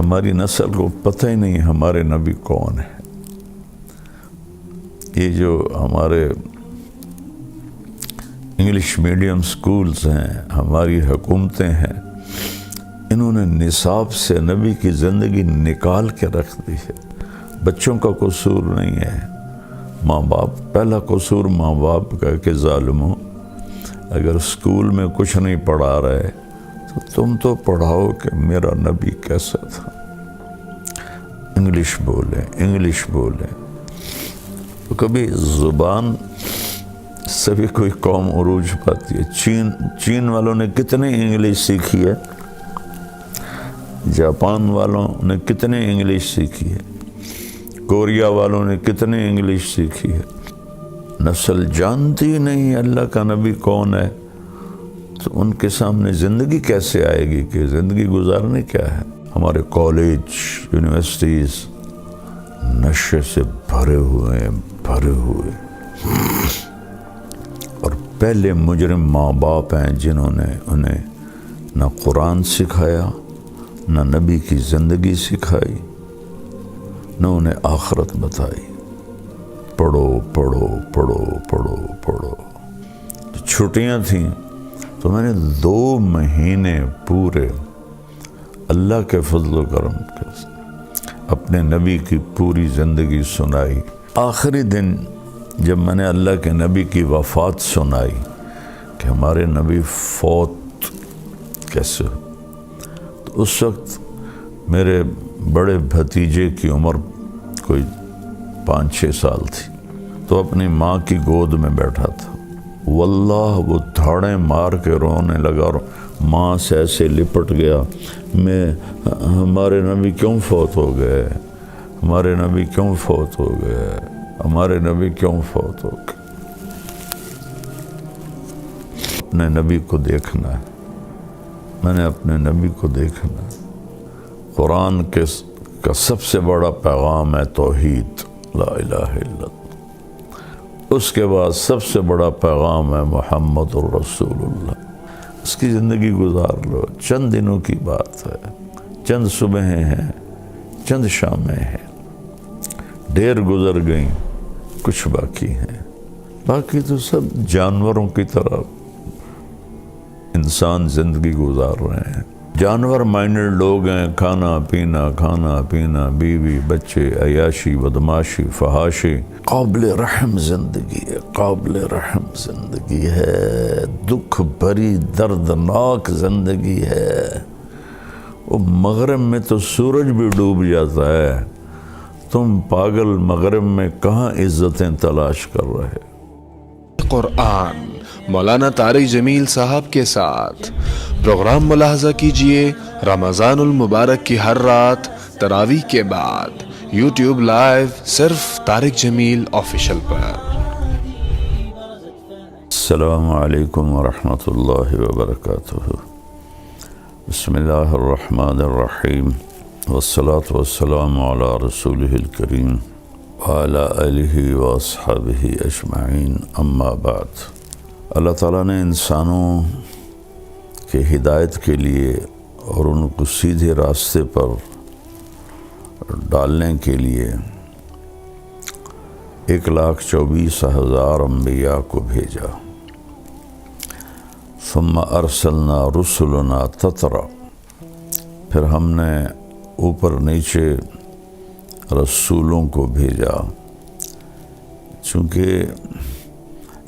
ہماری نسل کو پتہ ہی نہیں ہمارے نبی کون ہے۔ یہ جو ہمارے انگلش میڈیم سکولز ہیں، ہماری حکومتیں ہیں، انہوں نے نصاب سے نبی کی زندگی نکال کے رکھ دی ہے۔ بچوں کا قصور نہیں ہے، ماں باپ، پہلا قصور ماں باپ کا کہ ظالموں، اگر اسکول میں کچھ نہیں پڑھا رہے تو تم تو پڑھاؤ کہ میرا نبی کیسا تھا۔ انگلش بولیں، انگلش بولیں۔ تو کبھی زبان سے بھی کوئی قوم عروج پاتی ہے۔ چین والوں نے کتنی انگلش سیکھی ہے، جاپان والوں نے کتنی انگلش سیکھی ہے، کوریا والوں نے کتنی انگلش سیکھی ہے۔ نسل جانتی نہیں اللہ کا نبی کون ہے، تو ان کے سامنے زندگی کیسے آئے گی کہ زندگی گزارنے کیا ہے۔ ہمارے کالج، یونیورسٹیز نشے سے بھرے ہوئے اور پہلے مجرم ماں باپ ہیں جنہوں نے انہیں نہ قرآن سکھایا، نہ نبی کی زندگی سکھائی، نہ انہیں آخرت بتائی۔ پڑھو پڑھو پڑھو پڑھو پڑھو۔ چھٹیاں تھیں تو میں نے 2 مہینے پورے اللہ کے فضل و کرم کے اپنے نبی کی پوری زندگی سنائی۔ آخری دن جب میں نے اللہ کے نبی کی وفات سنائی کہ ہمارے نبی فوت کیسے ہو، تو اس وقت میرے بڑے بھتیجے کی عمر کوئی 5-6 سال تھی، تو اپنی ماں کی گود میں بیٹھا تھا۔ واللہ وہ دھاڑیں مار کے رونے لگا اور ماں سے ایسے لپٹ گیا، ہمارے نبی کیوں فوت ہو گئے، ہمارے نبی کیوں فوت ہو گئے، ہمارے نبی کیوں فوت ہو گئے۔ اپنے نبی کو دیکھنا ہے، میں نے اپنے نبی کو دیکھنا ہے۔ قرآن کا سب سے بڑا پیغام ہے توحید، لا الہ الا اللہ۔ اس کے بعد سب سے بڑا پیغام ہے محمد الرسول اللہ۔ اس کی زندگی گزار لو، چند دنوں کی بات ہے، چند صبحیں ہیں، چند شامیں ہیں، ڈھیر گزر گئیں، کچھ باقی ہیں۔ باقی تو سب جانوروں کی طرح انسان زندگی گزار رہے ہیں۔ جانور مائنڈڈ لوگ ہیں، کھانا پینا، بیوی بچے، عیاشی بدماشی فحاشی۔ قابل رحم زندگی ہے، قابل رحم زندگی ہے، دکھ بھری دردناک زندگی ہے۔ وہ مغرب میں تو سورج بھی ڈوب جاتا ہے، تم پاگل مغرب میں کہاں عزتیں تلاش کر رہے۔ قرآن مولانا طارق جمیل صاحب کے ساتھ پروگرام ملاحظہ کیجئے رمضان المبارک کی ہر رات تراویح کے بعد یوٹیوب لائیو صرف طارق جمیل آفیشل پر۔ السلام علیکم ورحمۃ اللہ وبرکاتہ۔ بسم اللہ الرحمن الرحیم، والصلاة والسلام علی رسولہ الکریم وعلی آلہ واصحابہ اجمعین، اما بعد۔ اللہ تعالیٰ نے انسانوں کے ہدایت کے لیے اور ان کو سیدھے راستے پر ڈالنے کے لیے 1,24,000 انبیاء کو بھیجا۔ ثم ارسلنا رسلنا تترا، پھر ہم نے اوپر نیچے رسولوں کو بھیجا، چونکہ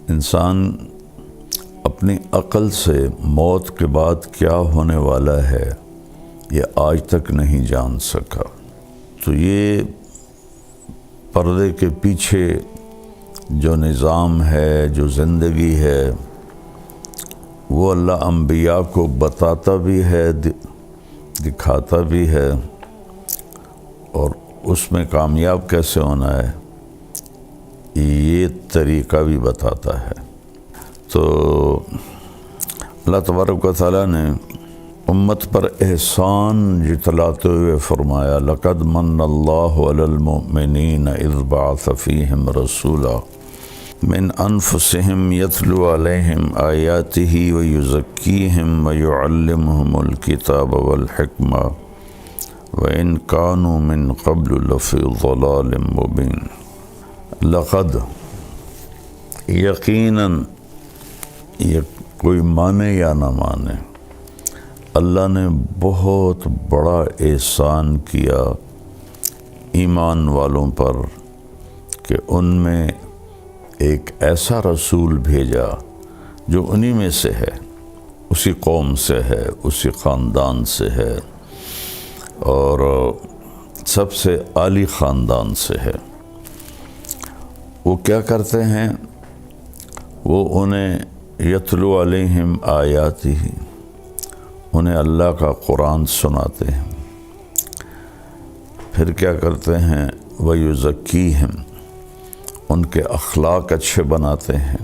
انسان اپنی عقل سے موت کے بعد کیا ہونے والا ہے یہ آج تک نہیں جان سکا۔ تو یہ پردے کے پیچھے جو نظام ہے، جو زندگی ہے، وہ اللہ انبیاء کو بتاتا بھی ہے، دکھاتا بھی ہے، اور اس میں کامیاب کیسے ہونا ہے یہ طریقہ بھی بتاتا ہے۔ تو اللہ تبارک و تعالیٰ نے امت پر احسان جتلاتے ہوئے فرمایا، لَقَدْ مَنَّ اللَّهُ عَلَى الْمُؤْمِنِينَ إِذْ بَعَثَ فِيهِمْ رَسُولًا مِنْ أَنفُسِهِمْ يَتْلُو عَلَيْهِمْ آيَاتِهِ وَيُزَكِّيهِمْ وَيُعَلِّمُهُمُ الْكِتَابَ وَالْحِكْمَةَ وَإِن كَانُوا مِن قَبْلُ لَفِي ضَلَالٍ مُبِينٍ لقد یقیناً، یہ کوئی مانے یا نہ مانے، اللہ نے بہت بڑا احسان کیا ایمان والوں پر کہ ان میں ایک ایسا رسول بھیجا جو انہی میں سے ہے، اسی قوم سے ہے، اسی خاندان سے ہے، اور سب سے عالی خاندان سے ہے۔ وہ کیا کرتے ہیں؟ وہ انہیں یتلو علیہم آیاتہ، انہیں اللہ کا قرآن سناتے ہیں، پھر کیا کرتے ہیں؟ وَيُزَكِّيهِمْ، ان کے اخلاق اچھے بناتے ہیں،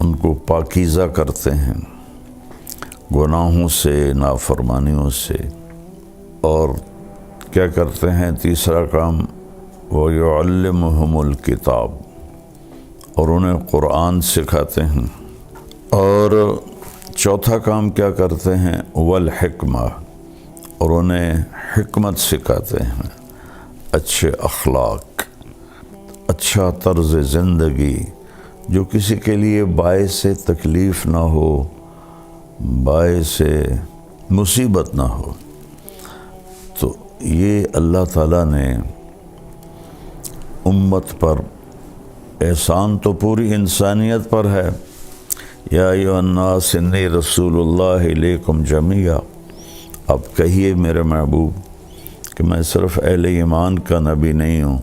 ان کو پاکیزہ کرتے ہیں گناہوں سے، نافرمانیوں سے۔ اور کیا کرتے ہیں؟ تیسرا کام وَيُعَلِّمُهُمُ الْكِتَابَ، اور انہیں قرآن سکھاتے ہیں۔ اور چوتھا کام کیا کرتے ہیں؟ والحکمہ، اور انہیں حکمت سکھاتے ہیں، اچھے اخلاق، اچھا طرز زندگی جو کسی کے لیے باعث تکلیف نہ ہو، باعث مصیبت نہ ہو۔ تو یہ اللہ تعالیٰ نے امت پر احسان تو پوری انسانیت پر ہے۔ یا ایھا الناس انی رسول اللہ الیکم جمیعا، اب کہیے میرے محبوب کہ میں صرف اہل ایمان کا نبی نہیں ہوں،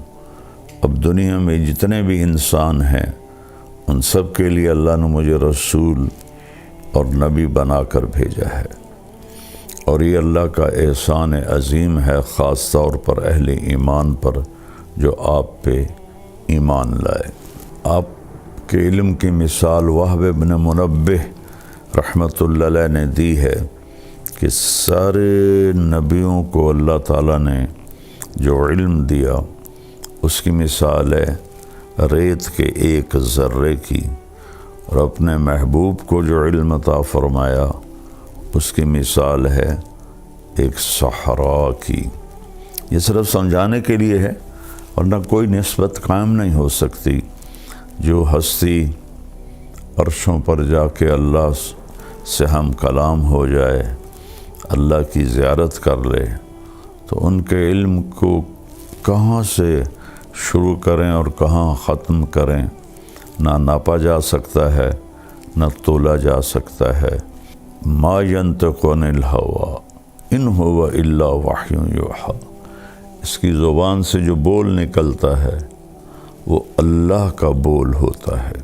اب دنیا میں جتنے بھی انسان ہیں ان سب کے لیے اللہ نے مجھے رسول اور نبی بنا کر بھیجا ہے۔ اور یہ اللہ کا احسان عظیم ہے، خاص طور پر اہل ایمان پر جو آپ پہ ایمان لائے۔ آپ کے علم کی مثال وہب بن منبہ رحمۃ اللہ علیہ نے دی ہے کہ سارے نبیوں کو اللہ تعالیٰ نے جو علم دیا اس کی مثال ہے ریت کے ایک ذرے کی، اور اپنے محبوب کو جو علم عطا فرمایا اس کی مثال ہے ایک صحرا کی۔ یہ صرف سمجھانے کے لیے ہے، ورنہ کوئی نسبت قائم نہیں ہو سکتی۔ جو ہستی عرشوں پر جا کے اللہ سے ہم کلام ہو جائے، اللہ کی زیارت کر لے، تو ان کے علم کو کہاں سے شروع کریں اور کہاں ختم کریں نہ ناپا جا سکتا ہے، نہ تولا جا سکتا ہے۔ ما ینطق عن الہویٰ ان ہو الا وحی یوحیٰ، اس کی زبان سے جو بول نکلتا ہے وہ اللہ کا بول ہوتا ہے۔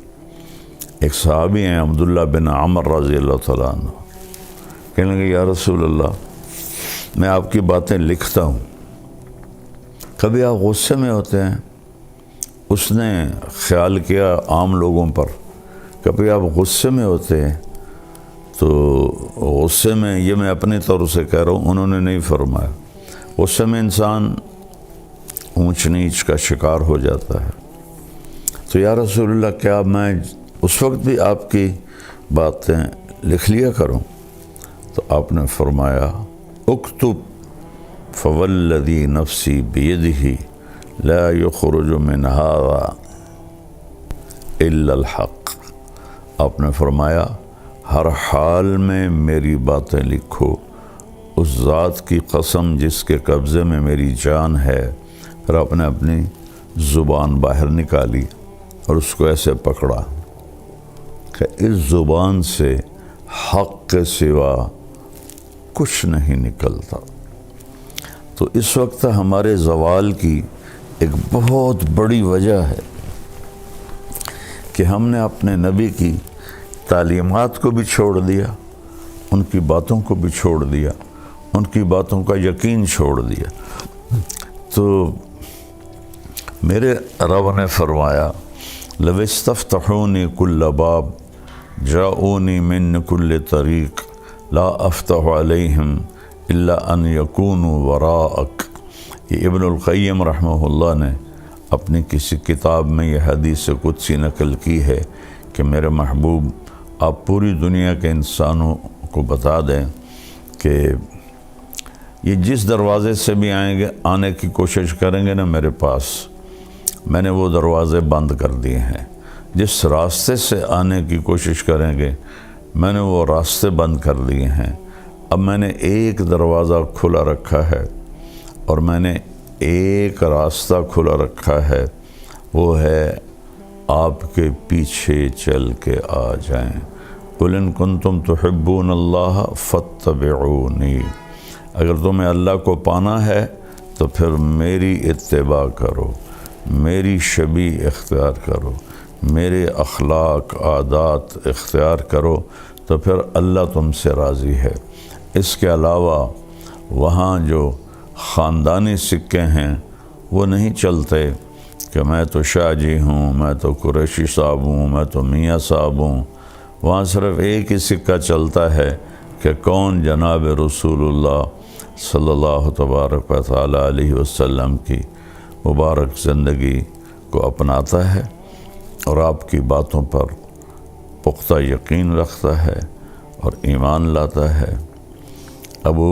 ایک صحابی ہیں عبداللہ بن عمر رضی اللہ تعالیٰ عنہ، کہنے لگے یا رسول اللہ میں آپ کی باتیں لکھتا ہوں، کبھی آپ غصے میں ہوتے ہیں؟ اس نے خیال کیا عام لوگوں پر، کبھی آپ غصے میں ہوتے ہیں؟ تو غصے میں، یہ میں اپنی طور سے کہہ رہا ہوں، انہوں نے نہیں فرمایا، غصے میں انسان اونچ نیچ کا شکار ہو جاتا ہے۔ تو یا رسول اللہ کیا میں اس وقت بھی آپ کی باتیں لکھ لیا کروں؟ تو آپ نے فرمایا اکتب فوالذی نفسی بیدہ لا یخرج من ھذا الا الحق، آپ نے فرمایا ہر حال میں میری باتیں لکھو، اس ذات کی قسم جس کے قبضے میں میری جان ہے۔ پھر آپ نے اپنی زبان باہر نکالی اور اس کو ایسے پکڑا کہ اس زبان سے حق کے سوا کچھ نہیں نکلتا۔ تو اس وقت ہمارے زوال کی ایک بہت بڑی وجہ ہے کہ ہم نے اپنے نبی کی تعلیمات کو بھی چھوڑ دیا، ان کی باتوں کو بھی چھوڑ دیا، ان کی باتوں کا یقین چھوڑ دیا۔ تو میرے رب نے فرمایا لو استفتحونی کل باب جاؤنی من کل طریق لا افتح علیہم الا ان یکونوا وراءک۔ یہ ابن القیم رحمہ اللہ نے اپنی کسی کتاب میں یہ حدیث قدسی نقل کی ہے کہ میرے محبوب آپ پوری دنیا کے انسانوں کو بتا دیں کہ یہ جس دروازے سے بھی آئیں گے آنے کی کوشش کریں گے نا میرے پاس، میں نے وہ دروازے بند کر دیے ہیں۔ جس راستے سے آنے کی کوشش کریں گے میں نے وہ راستے بند کر دیے ہیں۔ اب میں نے ایک دروازہ کھلا رکھا ہے اور میں نے ایک راستہ کھلا رکھا ہے، وہ ہے آپ کے پیچھے چل کے آ جائیں۔ قُلْ إِن كُنتُمْ تُحِبُّونَ اللَّهَ فَاتَّبِعُونِي، اگر تمہیں اللہ کو پانا ہے تو پھر میری اتباع کرو، میری شبیہ اختیار کرو، میرے اخلاق عادات اختیار کرو، تو پھر اللہ تم سے راضی ہے۔ اس کے علاوہ وہاں جو خاندانی سکے ہیں وہ نہیں چلتے کہ میں تو شاہ جی ہوں، میں تو قریشی صاحب ہوں، میں تو میاں صاحب ہوں۔ وہاں صرف ایک ہی سکہ چلتا ہے کہ کون جناب رسول اللہ صلی اللہ تبارک و تعالی علیہ وسلم کی مبارک زندگی کو اپناتا ہے اور آپ کی باتوں پر پختہ یقین رکھتا ہے اور ایمان لاتا ہے۔ ابو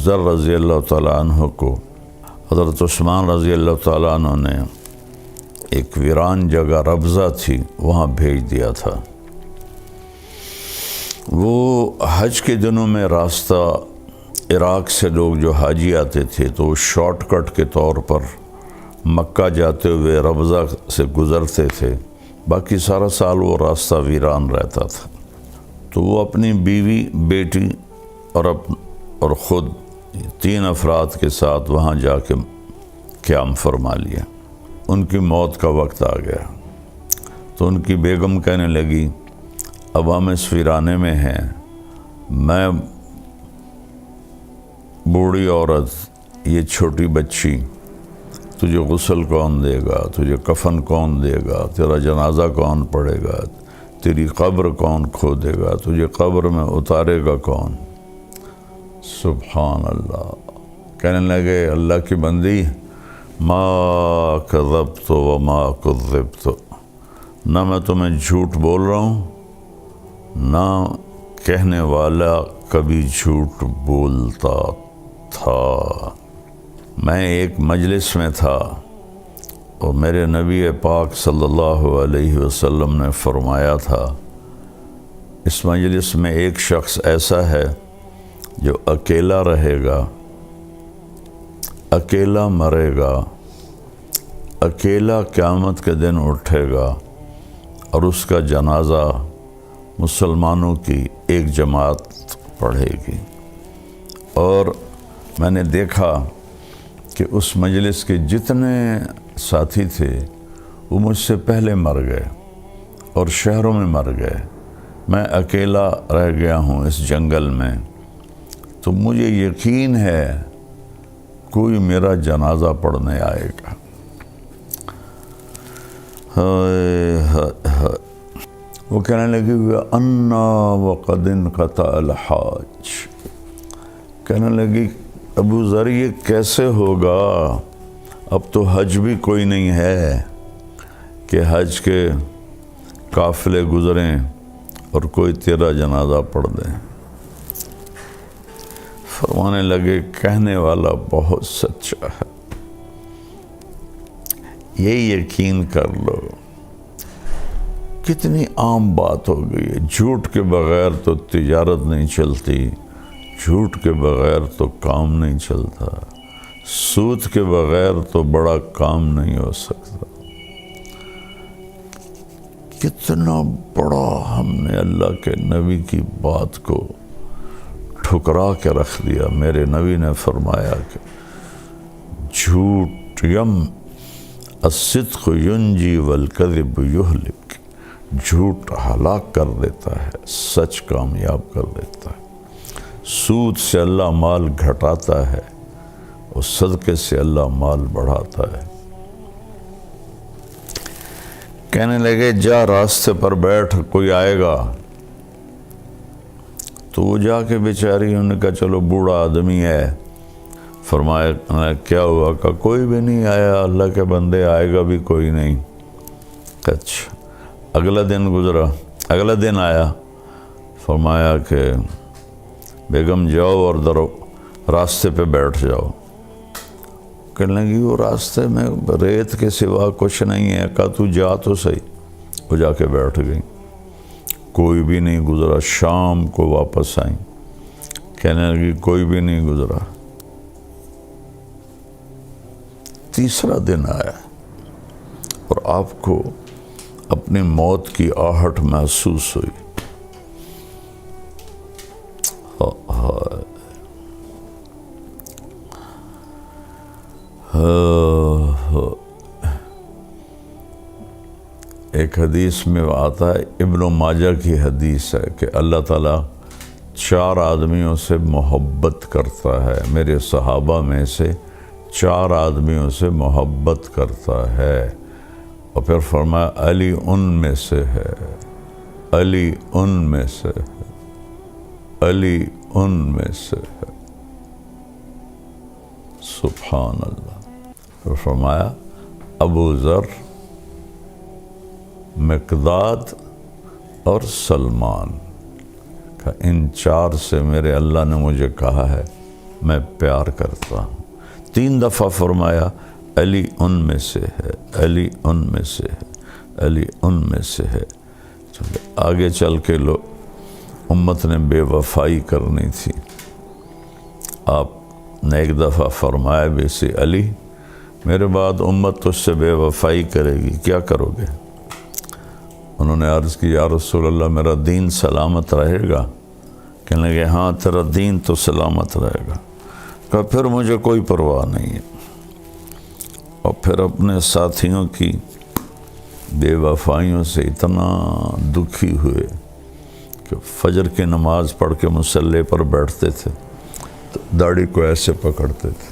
ذر رضی اللہ تعالیٰ عنہ کو حضرت عثمان رضی اللہ تعالیٰ عنہ نے ایک ویران جگہ ربضہ تھی وہاں بھیج دیا تھا۔ وہ حج کے دنوں میں راستہ عراق سے لوگ جو حاجی آتے تھے تو وہ شارٹ کٹ کے طور پر مکہ جاتے ہوئے ربضہ سے گزرتے تھے، باقی سارا سال وہ راستہ ویران رہتا تھا۔ تو وہ اپنی بیوی، بیٹی اور خود 3 افراد کے ساتھ وہاں جا کے قیام فرما لیا۔ ان کی موت کا وقت آ گیا تو ان کی بیگم کہنے لگی اب ہم اس ویرانے میں ہیں، میں بوڑھی عورت، یہ چھوٹی بچی، تجھے غسل کون دے گا، تجھے کفن کون دے گا، تیرا جنازہ کون پڑھے گا، تیری قبر کون کھودے گا، تجھے قبر میں اتارے گا کون؟ سبحان اللہ۔ کہنے لگے اللہ کی بندی، ما کذبت وما کذبت، نہ میں تمہیں جھوٹ بول رہا ہوں نہ کہنے والا کبھی جھوٹ بولتا تھا۔ میں ایک مجلس میں تھا اور میرے نبی پاک صلی اللہ علیہ وسلم نے فرمایا تھا اس مجلس میں ایک شخص ایسا ہے جو اکیلا رہے گا، اکیلا مرے گا، اکیلا قیامت کے دن اٹھے گا اور اس کا جنازہ مسلمانوں کی ایک جماعت پڑھے گی۔ اور میں نے دیکھا کہ اس مجلس کے جتنے ساتھی تھے وہ مجھ سے پہلے مر گئے اور شہروں میں مر گئے، میں اکیلا رہ گیا ہوں اس جنگل میں، تو مجھے یقین ہے کوئی میرا جنازہ پڑھنے آئے گا۔ وہ کہنے لگے انا وقد انقطع الحاج، کہنے لگی ابو ذر یہ کیسے ہوگا، اب تو حج بھی کوئی نہیں ہے کہ حج کے قافلے گزریں اور کوئی تیرا جنازہ پڑھ دے۔ فرمانے لگے کہنے والا بہت سچا ہے، یہی یقین کر لو۔ کتنی عام بات ہو گئی ہے، جھوٹ کے بغیر تو تجارت نہیں چلتی، جھوٹ کے بغیر تو کام نہیں چلتا، سود کے بغیر تو بڑا کام نہیں ہو سکتا۔ کتنا بڑا ہم نے اللہ کے نبی کی بات کو ٹھکرا کے رکھ دیا۔ میرے نبی نے فرمایا کہ جھوٹ الصدق ینجی والکذب یہلک، جھوٹ ہلاک کر دیتا ہے، سچ کامیاب کر دیتا ہے۔ سود سے اللہ مال گھٹاتا ہے اور صدقے سے اللہ مال بڑھاتا ہے۔ کہنے لگے جا راستے پر بیٹھ، کوئی آئے گا۔ تو وہ جا کے بیچاری، انہوں نے کہا چلو بوڑھا آدمی ہے۔ فرمایا کیا ہوا؟ کہ کوئی بھی نہیں آیا، اللہ کے بندے آئے گا بھی کوئی نہیں۔ اچھا، اگلا دن گزرا، اگلا دن آیا، فرمایا کہ بیگم جاؤ اور راستے پہ بیٹھ جاؤ۔ کہنے لگی وہ راستے میں ریت کے سوا کچھ نہیں ہے۔ کہا تو جا تو صحیح۔ وہ جا کے بیٹھ گئی، کوئی بھی نہیں گزرا۔ شام کو واپس آئیں، کہنے لگی کوئی بھی نہیں گزرا۔ تیسرا دن آیا اور آپ کو اپنی موت کی آہٹ محسوس ہوئی۔ ایک حدیث میں آتا ہے، ابن ماجہ کی حدیث ہے کہ اللہ تعالیٰ 4 آدمیوں سے محبت کرتا ہے، میرے صحابہ میں سے 4 آدمیوں سے محبت کرتا ہے، اور پھر فرمایا علی ان میں سے ہے، علی ان میں سے ہے، علی ان میں سے ہے۔ سبحان اللہ۔ پھر فرمایا ابو ذر، مقداد اور سلمان، کہ ان 4 سے میرے اللہ نے مجھے کہا ہے میں پیار کرتا ہوں۔ 3 دفعہ فرمایا علی ان میں سے ہے، علی ان میں سے ہے، علی ان میں سے ہے۔ آگے چل کے امت نے بے وفائی کرنی تھی، آپ نے ایک دفعہ فرمایا بھی سی علی میرے بعد امت تجھ سے بے وفائی کرے گی، کیا کرو گے؟ انہوں نے عرض کی یا رسول اللہ میرا دین سلامت رہے گا؟ کہنے لگے ہاں تیرا دین تو سلامت رہے گا۔ کہا پھر مجھے کوئی پرواہ نہیں ہے۔ اور پھر اپنے ساتھیوں کی بے وفائیوں سے اتنا دکھی ہوئے کہ فجر کی نماز پڑھ کے مصلی پر بیٹھتے تھے تو داڑھی کو ایسے پکڑتے تھے،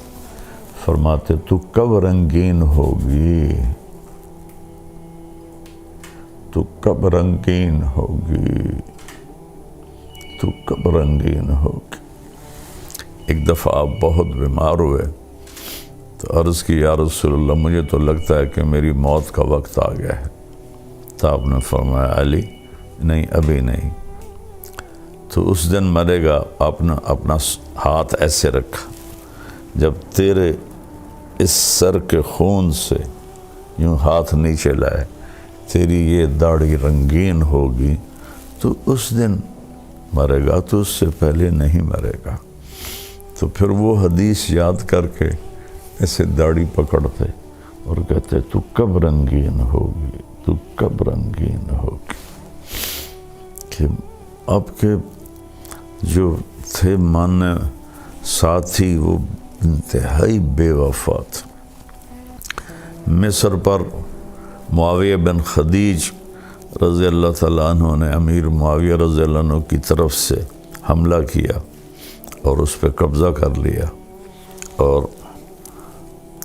فرماتے تو کب رنگین ہوگی، تو کب رنگین ہوگی، تو کب رنگین ہوگی۔ ایک دفعہ آپ بہت بیمار ہوئے تو عرض کی یا رسول اللہ مجھے تو لگتا ہے کہ میری موت کا وقت آ گیا ہے۔ تو آپ نے فرمایا علی نہیں ابھی نہیں، تو اس دن مرے گا۔ آپ نے اپنا ہاتھ ایسے رکھا، جب تیرے اس سر کے خون سے یوں ہاتھ نیچے لائے تیری یہ داڑھی رنگین ہوگی تو اس دن مرے گا، تو اس سے پہلے نہیں مرے گا۔ تو پھر وہ حدیث یاد کر کے ایسے داڑھی پکڑتے اور کہتے تو کب رنگین ہوگی، تو کب رنگین ہوگی۔ کہ آپ کے جو تھے ماننے ساتھی وہ انتہائی بے وفا تھے۔ مصر پر معاویہ بن خدیج رضی اللہ تعالیٰ عنہ نے امیر معاویہ رضی اللہ عنہ کی طرف سے حملہ کیا اور اس پہ قبضہ کر لیا، اور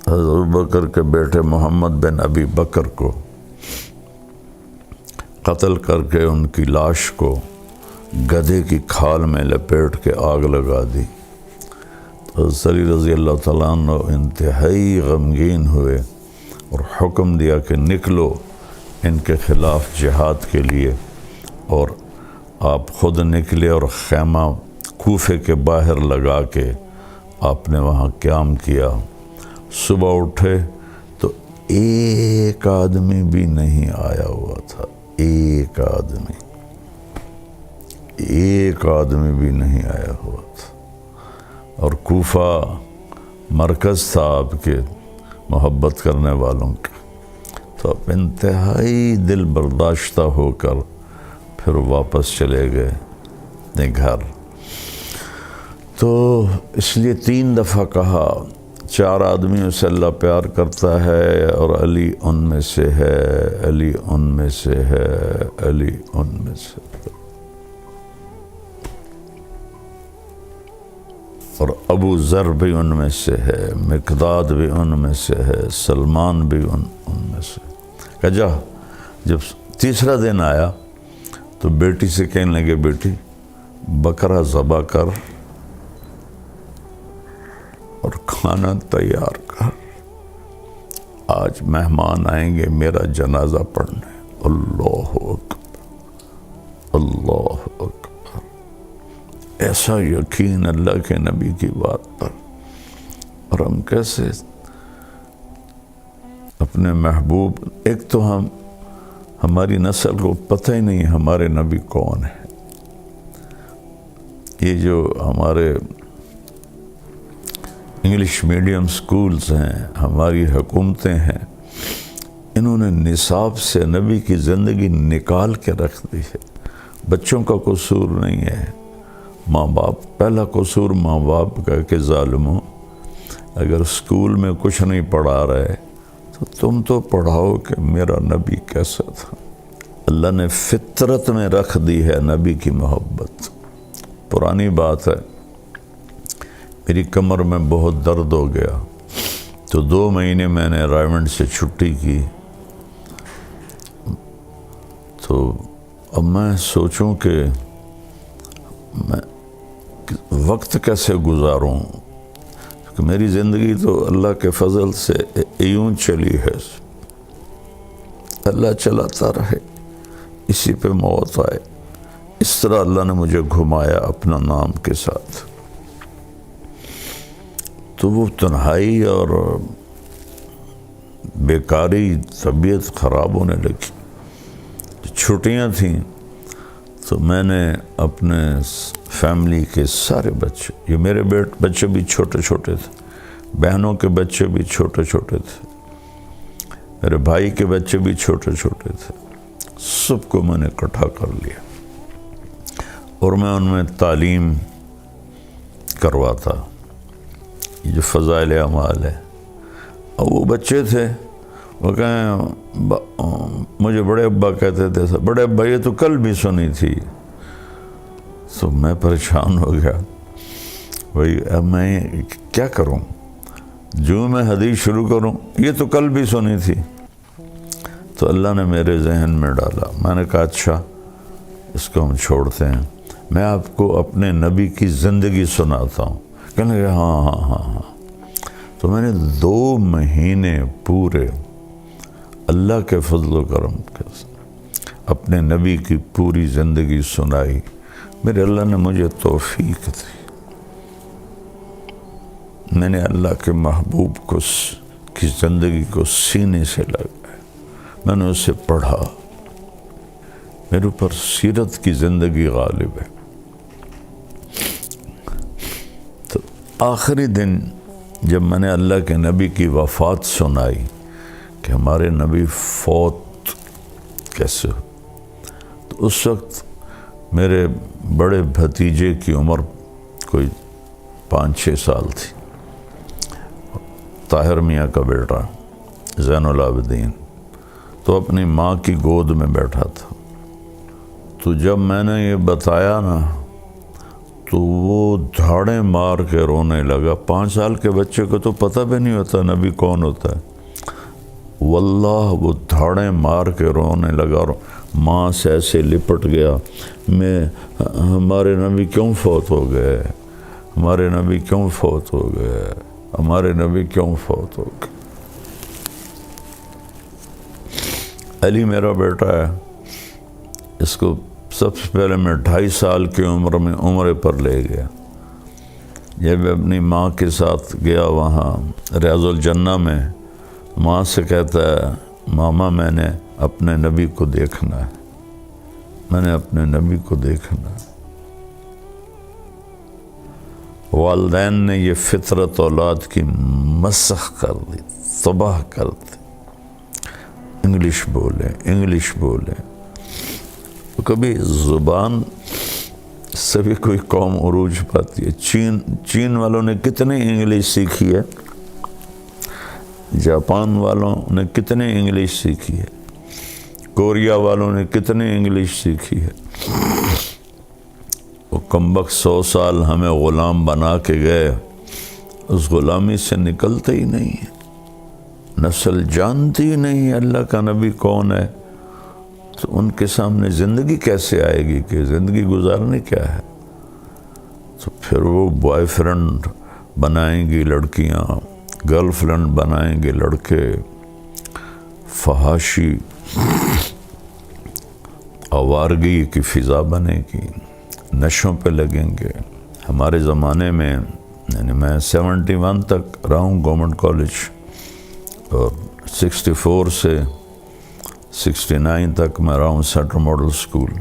حضرت ابوبکر کے بیٹے محمد بن ابی بکر کو قتل کر کے ان کی لاش کو گدھے کی کھال میں لپیٹ کے آگ لگا دی۔ حضرت علی رضی اللہ تعالیٰ عنہ انتہائی غمگین ہوئے اور حکم دیا کہ نکلو ان کے خلاف جہاد کے لیے، اور آپ خود نکلے اور خیمہ کوفے کے باہر لگا کے آپ نے وہاں قیام کیا۔ صبح اٹھے تو ایک آدمی بھی نہیں آیا ہوا تھا، ایک آدمی بھی نہیں آیا ہوا تھا، اور کوفہ مرکز تھا آپ کے محبت کرنے والوں کے۔ تو آپ انتہائی دل برداشتہ ہو کر پھر واپس چلے گئے اپنے گھر۔ تو اس لیے 3 دفعہ کہا 4 آدمیوں سے اللہ پیار کرتا ہے اور علی ان میں سے ہے، علی ان میں سے ہے، علی ان میں سے ہے۔ اور ابو ذر بھی ان میں سے ہے، مقداد بھی ان میں سے ہے، سلمان بھی ان میں سے ہے۔ کہ جا جب تیسرا دن آیا تو بیٹی سے کہنے لگے بیٹی بکرا ذبح کر اور کھانا تیار کر، آج مہمان آئیں گے میرا جنازہ پڑھنے۔ اللہ اکبر، اللہ اکبر۔ ایسا یقین اللہ کے نبی کی بات پر، اور ہم کیسے اپنے محبوب، ایک تو ہماری نسل کو پتہ ہی نہیں ہمارے نبی کون ہے۔ یہ جو ہمارے انگلش میڈیم سکولز ہیں، ہماری حکومتیں ہیں، انہوں نے نصاب سے نبی کی زندگی نکال کے رکھ دی ہے۔ بچوں کا قصور نہیں ہے، ماں باپ، پہلا قصور ماں باپ کا کہ ظالموں، اگر اسکول میں کچھ نہیں پڑھا رہے تو تم تو پڑھاؤ کہ میرا نبی کیسا تھا۔ اللہ نے فطرت میں رکھ دی ہے نبی کی محبت۔ پرانی بات ہے، میری کمر میں بہت درد ہو گیا تو 2 مہینے میں نے رائمنڈ سے چھٹی کی، تو اب میں سوچوں کہ میں وقت کیسے گزاروں، کہ میری زندگی تو اللہ کے فضل سے یوں چلی ہے، اللہ چلاتا رہے، اسی پہ موت آئے۔ اس طرح اللہ نے مجھے گھمایا اپنا نام کے ساتھ۔ تو وہ تنہائی اور بیکاری، طبیعت خراب ہونے لگی۔ چھٹیاں تھیں تو میں نے اپنے فیملی کے سارے بچے، یہ میرے بچے بھی چھوٹے چھوٹے تھے، بہنوں کے بچے بھی چھوٹے چھوٹے تھے، میرے بھائی کے بچے بھی چھوٹے چھوٹے تھے، سب کو میں نے اکٹھا کر لیا اور میں ان میں تعلیم کرواتا، یہ جو فضائل اعمال ہے۔ اور وہ بچے تھے، وہ کہیں مجھے بڑے ابا کہتے تھے، بڑے ابا یہ تو کل بھی سنی تھی۔ تو میں پریشان ہو گیا، بھائی اب میں کیا کروں، جو میں حدیث شروع کروں، یہ تو کل بھی سنی تھی۔ تو اللہ نے میرے ذہن میں ڈالا، میں نے کہا اچھا اس کو ہم چھوڑتے ہیں، میں آپ کو اپنے نبی کی زندگی سناتا ہوں۔ کہنے لگے ہاں۔ تو میں نے 2 مہینے پورے اللہ کے فضل و کرم کے ساتھ اپنے نبی کی پوری زندگی سنائی۔ میرے اللہ نے مجھے توفیق دی، میں نے اللہ کے محبوب کی زندگی کو سینے سے لگایا، میں نے اسے پڑھا، میرے اوپر سیرت کی زندگی غالب ہے۔ تو آخری دن جب میں نے اللہ کے نبی کی وفات سنائی کہ ہمارے نبی فوت کیسے ہو، تو اس وقت میرے بڑے بھتیجے کی عمر کوئی 5-6 سال تھی، طاہر میاں کا بیٹا زین العابدین، تو اپنی ماں کی گود میں بیٹھا تھا۔ تو جب میں نے یہ بتایا نا تو وہ دھاڑیں مار کے رونے لگا۔ 5 سال کے بچے کو تو پتہ بھی نہیں ہوتا نبی کون ہوتا ہے، واللہ وہ دھاڑیں مار کے رونے لگا اور ماں سے ایسے لپٹ گیا، ہمارے نبی کیوں فوت ہو گئے، ہمارے نبی کیوں فوت ہو گئے، ہمارے نبی کیوں فوت ہو گئے۔ علی میرا بیٹا ہے، اس کو سب سے پہلے میں 2.5 سال کی عمر میں عمرے پر لے گیا۔ جب اپنی ماں کے ساتھ گیا وہاں ریاض الجنہ میں، ماں سے کہتا ہے ماما میں نے اپنے نبی کو دیکھنا ہے، میں نے اپنے نبی کو دیکھنا ہے۔ والدین نے یہ فطرت اولاد کی مسخ کر دی، تباہ کر دی۔ انگلش بولیں۔ کبھی زبان سے بھی کوئی قوم عروج پاتی ہے۔ چین والوں نے کتنی انگلش سیکھی ہے، جاپان والوں نے کتنی انگلش سیکھی ہے، کوریا والوں نے کتنی انگلش سیکھی ہے۔ وہ کمبخت 100 سال ہمیں غلام بنا کے گئے، اس غلامی سے نکلتے ہی نہیں ہے، نسل جانتی ہی نہیں ہے اللہ کا نبی کون ہے، تو ان کے سامنے زندگی کیسے آئے گی کہ زندگی گزارنے کیا ہے۔ تو پھر وہ بوائے فرینڈ بنائیں گی لڑکیاں، گرل فرینڈ بنائیں گے لڑکے، فحاشی آوارگی کی فضا بنے گی، نشوں پہ لگیں گے۔ ہمارے زمانے میں یعنی میں 71 تک رہا ہوں گورنمنٹ کالج، اور 64 سے 69 تک میں رہا ہوں سینٹرل ماڈل اسکول۔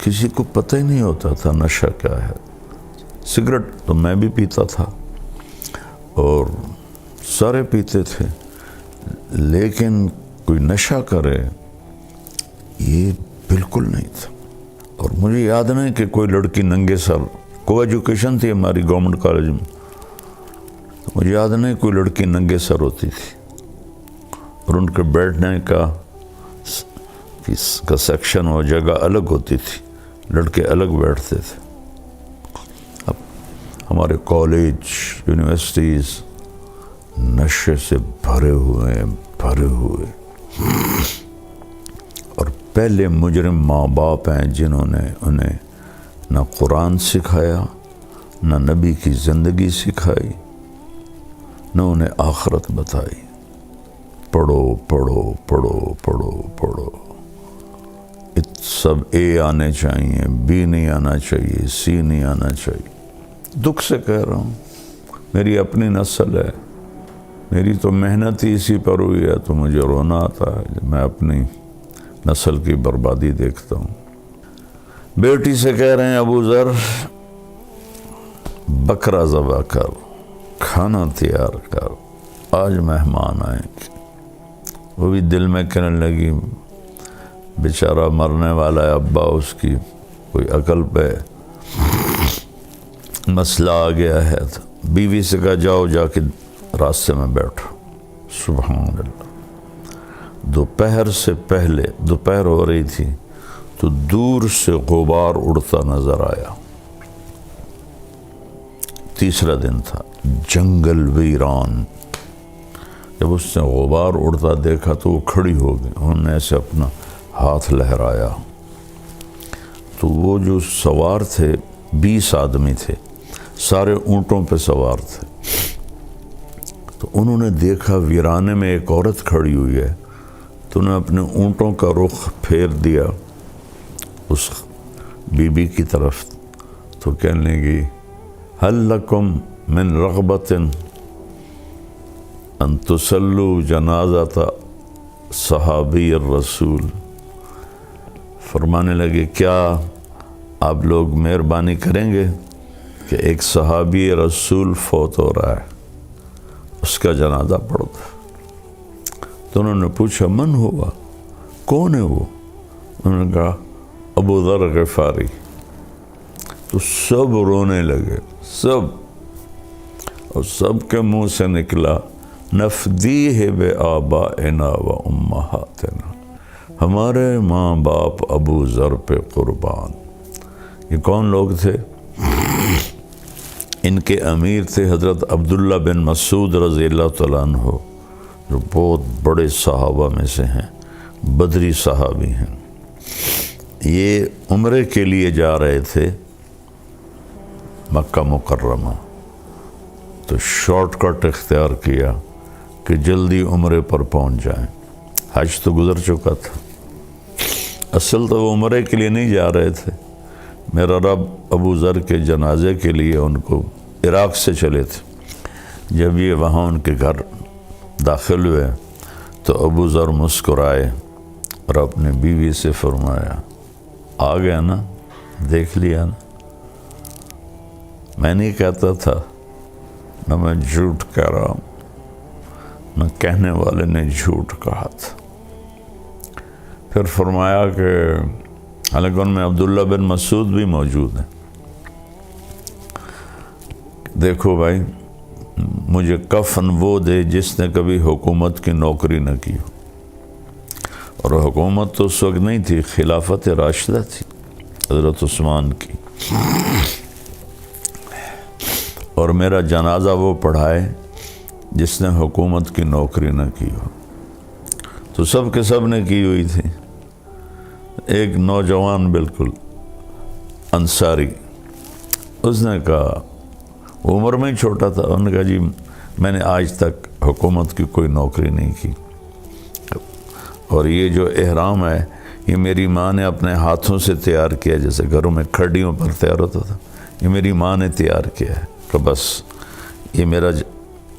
کسی کو پتہ ہی نہیں ہوتا تھا نشہ کیا ہے۔ سگریٹ تو میں بھی پیتا تھا اور سارے پیتے تھے، لیکن کوئی نشہ کرے یہ بالکل نہیں تھا۔ اور مجھے یاد نہیں کہ کوئی لڑکی ننگے سر، کو ایجوکیشن تھی ہماری گورنمنٹ کالج میں، مجھے یاد نہیں کوئی لڑکی ننگے سر ہوتی تھی، اور ان کے بیٹھنے کا سیکشن اور جگہ الگ ہوتی تھی، لڑکے الگ بیٹھتے تھے۔ اب ہمارے کالج یونیورسٹیز نشے سے بھرے ہوئے اور پہلے مجرم ماں باپ ہیں جنہوں نے انہیں نہ قرآن سکھایا، نہ نبی کی زندگی سکھائی، نہ انہیں آخرت بتائی۔ پڑھو پڑھو پڑھو پڑھو پڑھو، سب اے آنے چاہیے، بی نہیں آنا چاہیے، سی نہیں آنا چاہیے۔ دکھ سے کہہ رہا ہوں، میری اپنی نسل ہے، میری تو محنت ہی اسی پر ہوئی ہے، تو مجھے رونا آتا ہے جب میں اپنی نسل کی بربادی دیکھتا ہوں۔ بیٹی سے کہہ رہے ہیں ابو ذر بکرا ذبح کر، کھانا تیار کر، آج مہمان آئیں گے۔ وہ بھی دل میں کہنے لگی بیچارہ مرنے والا ہے ابا، اس کی کوئی عقل پہ مسئلہ آ گیا ہے۔ تو بیوی سے کہا جاؤ جا کے راستے میں بیٹھو۔ سبحان اللہ، دوپہر سے پہلے، دوپہر ہو رہی تھی تو دور سے غبار اڑتا نظر آیا۔ تیسرا دن تھا، جنگل ویران۔ جب اس نے غبار اڑتا دیکھا تو وہ کھڑی ہو گئی، انہوں نے ایسے اپنا ہاتھ لہرایا تو وہ جو سوار تھے 20 آدمی تھے، سارے اونٹوں پہ سوار تھے۔ تو انہوں نے دیکھا ویرانے میں ایک عورت کھڑی ہوئی ہے، تو انہوں نے اپنے اونٹوں کا رخ پھیر دیا اس بی بی کی طرف، تو کہنے لگی هل لکم من رغبت ان تسلوا جنازۃ صحابی الرسول، فرمانے لگے کیا آپ لوگ مہربانی کریں گے کہ ایک صحابی رسول فوت ہو رہا ہے، اس کا جنازہ پڑھ دو۔ تو انہوں نے پوچھا من ہوا، کون ہے وہ؟ انہوں نے کہا ابو ذر غفاری۔ تو سب رونے لگے، سب، اور سب کے منہ سے نکلا نفدیہ بآبائنا و امہاتنا، ہمارے ماں باپ ابو ذر پہ قربان۔ یہ کون لوگ تھے؟ ان کے امیر تھے حضرت عبداللہ بن مسعود رضی اللہ تعالیٰ عنہ، جو بہت بڑے صحابہ میں سے ہیں، بدری صحابی ہیں۔ یہ عمرے کے لیے جا رہے تھے مکہ مکرمہ، تو شارٹ کٹ اختیار کیا کہ جلدی عمرے پر پہنچ جائیں۔ حج تو گزر چکا تھا، اصل تو وہ عمرے کے لیے نہیں جا رہے تھے، میرا رب ابو ذر کے جنازے کے لیے ان کو عراق سے چلے تھے۔ جب یہ وہاں ان کے گھر داخل ہوئے تو ابو ذر مسکرائے اور اپنے بیوی سے فرمایا آ گیا نا، دیکھ لیا نا، میں نہیں کہتا تھا، نہ میں جھوٹ کہہ رہا ہوں، نہ کہنے والے نے جھوٹ کہا تھا۔ پھر فرمایا کہ حالانکہ ان میں عبداللہ بن مسعود بھی موجود ہیں، دیکھو بھائی مجھے کفن وہ دے جس نے کبھی حکومت کی نوکری نہ کی ہو، اور حکومت تو اس وقت نہیں تھی، خلافت راشدہ تھی حضرت عثمان کی، اور میرا جنازہ وہ پڑھائے جس نے حکومت کی نوکری نہ کی ہو۔ تو سب کے سب نے کی ہوئی تھی۔ ایک نوجوان بالکل انصاری، اس نے کہا، عمر میں ہی چھوٹا تھا، انہوں نے کہا جی میں نے آج تک حکومت کی کوئی نوکری نہیں کی، اور یہ جو احرام ہے یہ میری ماں نے اپنے ہاتھوں سے تیار کیا، جیسے گھروں میں کھڑیوں پر تیار ہوتا تھا، یہ میری ماں نے تیار کیا ہے کہ بس یہ میرا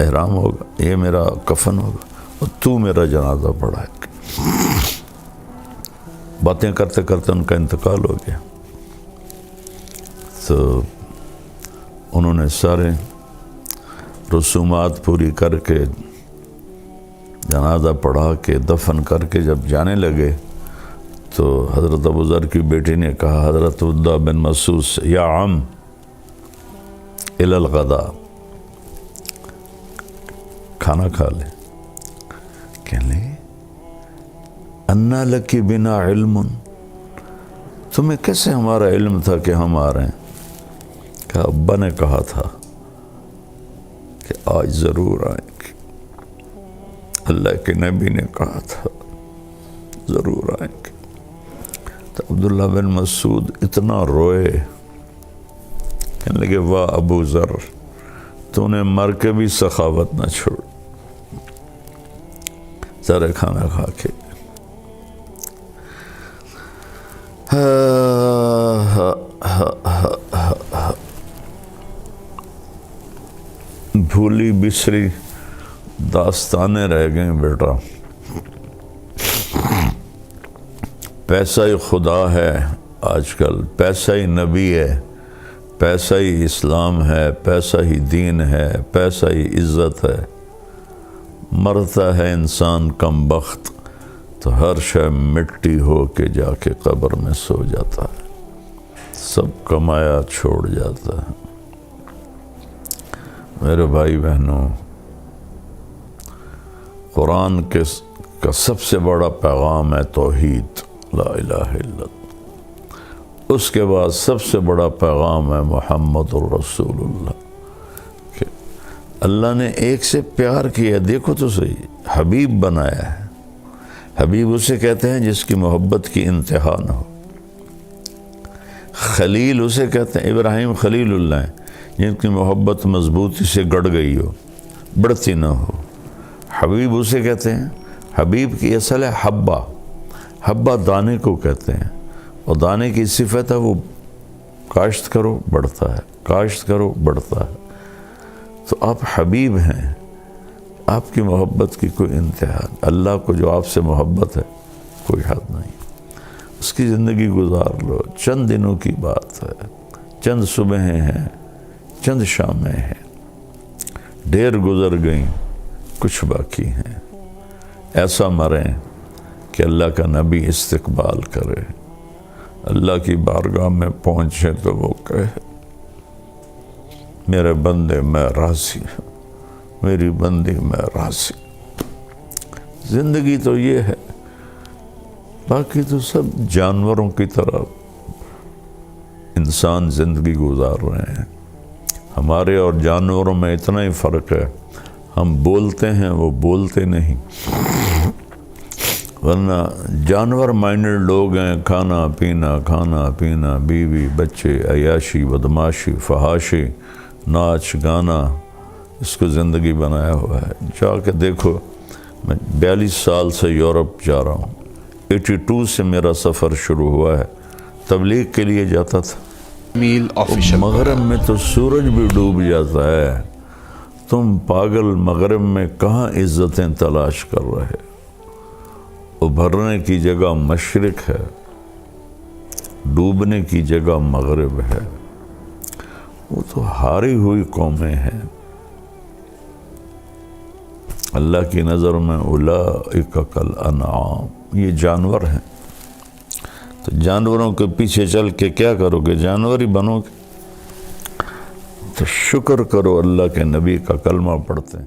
احرام ہوگا، یہ میرا کفن ہوگا اور تو میرا جنازہ پڑھا ہے۔ باتیں کرتے کرتے ان کا انتقال ہو گیا، تو انہوں نے سارے رسومات پوری کر کے جنازہ پڑھا کے دفن کر کے جب جانے لگے تو حضرت ابو ذر کی بیٹی نے کہا حضرت عدہ بن مسعود سے، یا عم الی الغداء، کھانا کھا لے۔ کہنے لگے انا لکی بنا علم، تمہیں کیسے ہمارا علم تھا کہ ہم آ رہے ہیں؟ کہ ابا نے کہا تھا کہ آج ضرور آئیں گے، اللہ کے نبی نے کہا تھا ضرور آئیں گے۔ تو عبداللہ بن مسعود اتنا روئے، کہنے لگے واہ ابو ذر، تو نے مر کے بھی سخاوت نہ چھوڑ، سارے کھانا کھا کے بھولی بسری داستانیں رہ گئیں بیٹا۔ پیسہ ہی خدا ہے آج کل، پیسہ ہی نبی ہے، پیسہ ہی اسلام ہے، پیسہ ہی دین ہے، پیسہ ہی عزت ہے۔ مرتا ہے انسان کم بخت تو ہر شے مٹی ہو کے جا کے قبر میں سو جاتا ہے، سب کمایا چھوڑ جاتا ہے۔ میرے بھائی بہنوں، قرآن کا سب سے بڑا پیغام ہے توحید، لا الہ الا اللہ۔ اس کے بعد سب سے بڑا پیغام ہے محمد الرسول اللہ، کہ اللہ نے ایک سے پیار کیا۔ دیکھو تو صحیح، حبیب بنایا ہے۔ حبیب اسے کہتے ہیں جس کی محبت کی انتہا نہ ہو۔ خلیل اسے کہتے ہیں، ابراہیم خلیل اللہ ہیں جن کی محبت مضبوطی سے گڑ گئی ہو، بڑھتی نہ ہو۔ حبیب اسے کہتے ہیں، حبیب کی اصل ہے حبہ، حبہ دانے کو کہتے ہیں، اور دانے کی صفت ہے وہ کاشت کرو بڑھتا ہے، کاشت کرو بڑھتا ہے۔ تو آپ حبیب ہیں، آپ کی محبت کی کوئی انتہا، اللہ کو جو آپ سے محبت ہے کوئی حد نہیں۔ اس کی زندگی گزار لو، چند دنوں کی بات ہے، چند صبحیں ہیں، چند شامیں ہیں، ڈھیر گزر گئیں، کچھ باقی ہیں۔ ایسا مریں کہ اللہ کا نبی استقبال کرے، اللہ کی بارگاہ میں پہنچے تو وہ کہے میرے بندے میں راضی ہوں، میری بندی میں راضی۔ زندگی تو یہ ہے، باقی تو سب جانوروں کی طرح انسان زندگی گزار رہے ہیں۔ ہمارے اور جانوروں میں اتنا ہی فرق ہے، ہم بولتے ہیں وہ بولتے نہیں، ورنہ جانور مائنڈڈ لوگ ہیں، کھانا پینا، بیوی بچے، عیاشی بدماشی فحاشی، ناچ گانا، اس کو زندگی بنایا ہوا ہے۔ جا کے دیکھو، میں 42 سال سے یورپ جا رہا ہوں، 82 سے میرا سفر شروع ہوا ہے، تبلیغ کے لیے جاتا تھا۔ میل آفیشل مغرب میں تو سورج بھی ڈوب جاتا ہے، تم پاگل مغرب میں کہاں عزتیں تلاش کر رہے؟ ابھرنے کی جگہ مشرق ہے، ڈوبنے کی جگہ مغرب ہے۔ وہ تو ہاری ہوئی قومیں ہیں، اللہ کی نظر میں اولئک کالانعام، یہ جانور ہیں۔ تو جانوروں کے پیچھے چل کے کیا کرو گے؟ جانور ہی بنو گے۔ تو شکر کرو اللہ کے نبی کا کلمہ پڑھتے ہیں۔